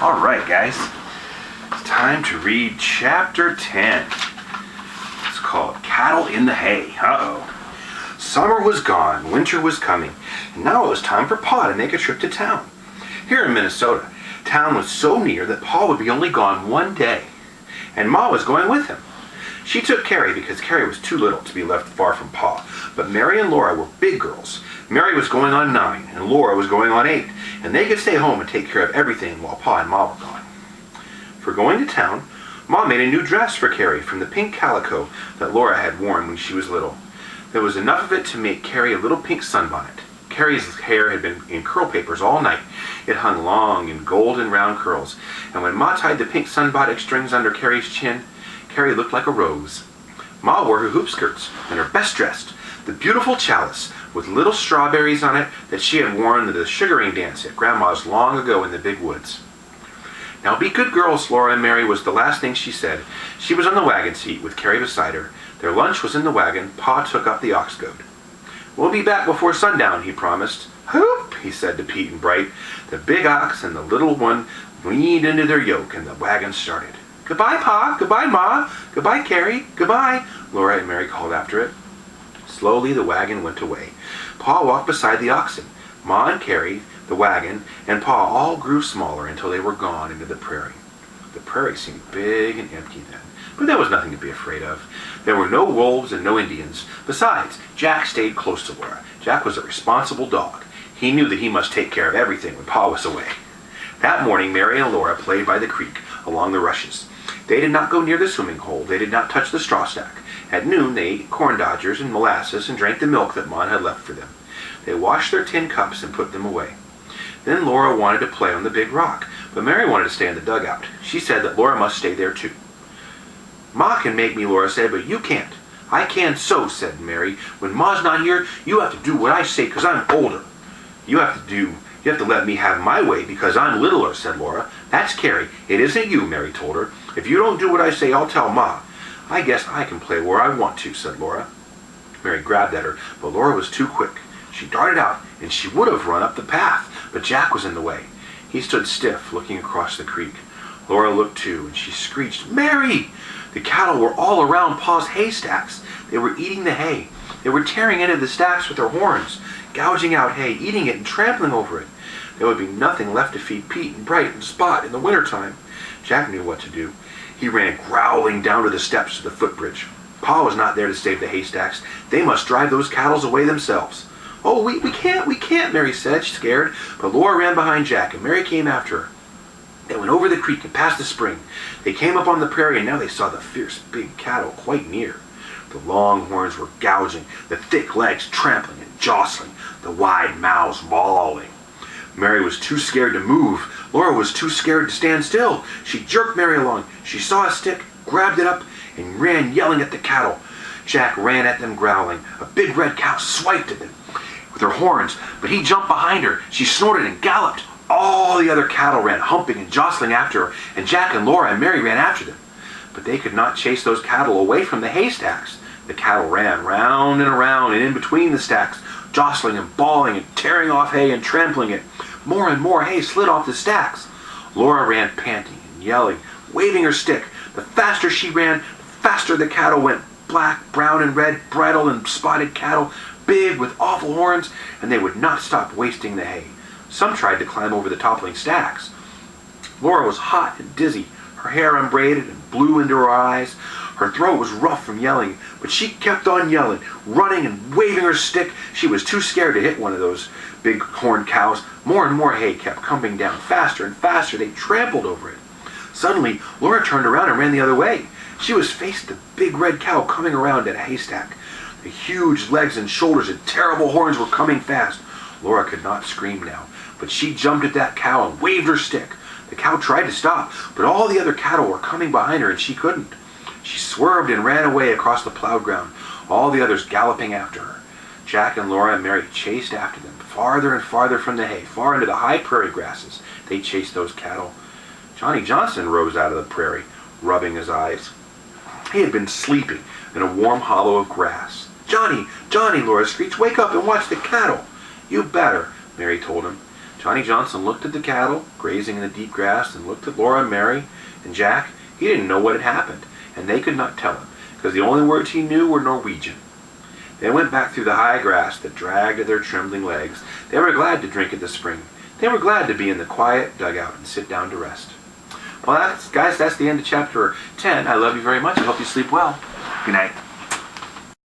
All right, guys. It's time to read chapter 10. It's called Cattle in the Hay. Summer was gone, winter was coming, and now it was time for Pa to make a trip to town. Here in Minnesota, town was so near that Pa would be only gone one day, and Ma was going with him. She took Carrie because Carrie was too little to be left far from Pa, but Mary and Laura were big girls. Mary was going on 9, and Laura was going on 8, and they could stay home and take care of everything while Pa and Ma were gone. For going to town, Ma made a new dress for Carrie from the pink calico that Laura had worn when she was little. There was enough of it to make Carrie a little pink sunbonnet. Carrie's hair had been in curl papers all night. It hung long in golden round curls, and when Ma tied the pink sunbonnet strings under Carrie's chin, Carrie looked like a rose. Ma wore her hoop skirts and her best dressed, the beautiful chalice with little strawberries on it that she had worn to the sugaring dance at Grandma's long ago in the big woods. "Now be good girls, Laura and Mary," was the last thing she said. She was on the wagon seat with Carrie beside her. Their lunch was in the wagon. Pa took up the ox goad. "We'll be back before sundown," he promised. "Hoop," he said to Pete and Bright. The big ox and the little one leaned into their yoke, and the wagon started. "Goodbye, Pa. Goodbye, Ma. Goodbye, Carrie. Goodbye," Laura and Mary called after it. Slowly the wagon went away. Pa walked beside the oxen. Ma and Carrie, the wagon, and Pa all grew smaller until they were gone into the prairie. The prairie seemed big and empty then, but there was nothing to be afraid of. There were no wolves and no Indians. Besides, Jack stayed close to Laura. Jack was a responsible dog. He knew that he must take care of everything when Pa was away. That morning, Mary and Laura played by the creek along the rushes. They did not go near the swimming hole. They did not touch the straw stack. At noon, they ate corn dodgers and molasses and drank the milk that Ma had left for them. They washed their tin cups and put them away. Then Laura wanted to play on the big rock, but Mary wanted to stay in the dugout. She said that Laura must stay there too. "Ma can make me," Laura said, "but you can't." "I can so," said Mary. "When Ma's not here, you have to do what I say because I'm older." You have to let me have my way because I'm littler," said Laura. "That's Carrie. It isn't you," Mary told her. "If you don't do what I say, I'll tell Ma." "I guess I can play where I want to," said Laura. Mary grabbed at her, but Laura was too quick. She darted out, and she would have run up the path, but Jack was in the way. He stood stiff, looking across the creek. Laura looked too, and she screeched, "Mary!" The cattle were all around Pa's haystacks. They were eating the hay. They were tearing into the stacks with their horns, gouging out hay, eating it and trampling over it. There would be nothing left to feed Pete and Bright and Spot in the wintertime. Jack knew what to do. He ran growling down to the steps of the footbridge. Pa was not there to save the haystacks. They must drive those cattle away themselves. "Oh, we can't," Mary said, scared. But Laura ran behind Jack, and Mary came after her. They went over the creek and past the spring. They came up on the prairie, and now they saw the fierce big cattle quite near. The long horns were gouging, the thick legs trampling and jostling, the wide mouths bawling. Mary was too scared to move. Laura was too scared to stand still. She jerked Mary along. She saw a stick, grabbed it up, and ran yelling at the cattle. Jack ran at them growling. A big red cow swiped at them with her horns, but he jumped behind her. She snorted and galloped. All the other cattle ran humping and jostling after her, and Jack and Laura and Mary ran after them. But they could not chase those cattle away from the haystacks. The cattle ran round and around and in between the stacks, jostling and bawling and tearing off hay and trampling it. More and more hay slid off the stacks. Laura ran panting and yelling, waving her stick. The faster she ran, the faster the cattle went. Black, brown, and red, bridled and spotted cattle, big with awful horns, and they would not stop wasting the hay. Some tried to climb over the toppling stacks. Laura was hot and dizzy, her hair unbraided and blew into her eyes. Her throat was rough from yelling, but she kept on yelling, running and waving her stick. She was too scared to hit one of those big horned cows. More and more hay kept coming down, faster and faster. They trampled over it. Suddenly, Laura turned around and ran the other way. She was faced the big red cow coming around at a haystack. The huge legs and shoulders and terrible horns were coming fast. Laura could not scream now, but she jumped at that cow and waved her stick. The cow tried to stop, but all the other cattle were coming behind her and she couldn't. She swerved and ran away across the plowed ground, all the others galloping after her. Jack and Laura and Mary chased after them, farther and farther from the hay, far into the high prairie grasses. They chased those cattle. Johnny Johnson rose out of the prairie, rubbing his eyes. He had been sleeping in a warm hollow of grass. "Johnny, Johnny," Laura screeched, "wake up and watch the cattle." "You better," Mary told him. Johnny Johnson looked at the cattle grazing in the deep grass and looked at Laura and Mary and Jack. He didn't know what had happened, and they could not tell him, because the only words he knew were Norwegian. They went back through the high grass that dragged at their trembling legs. They were glad to drink at the spring. They were glad to be in the quiet dugout and sit down to rest. Well, guys, that's the end of chapter 10. I love you very much. I hope you sleep well. Good night.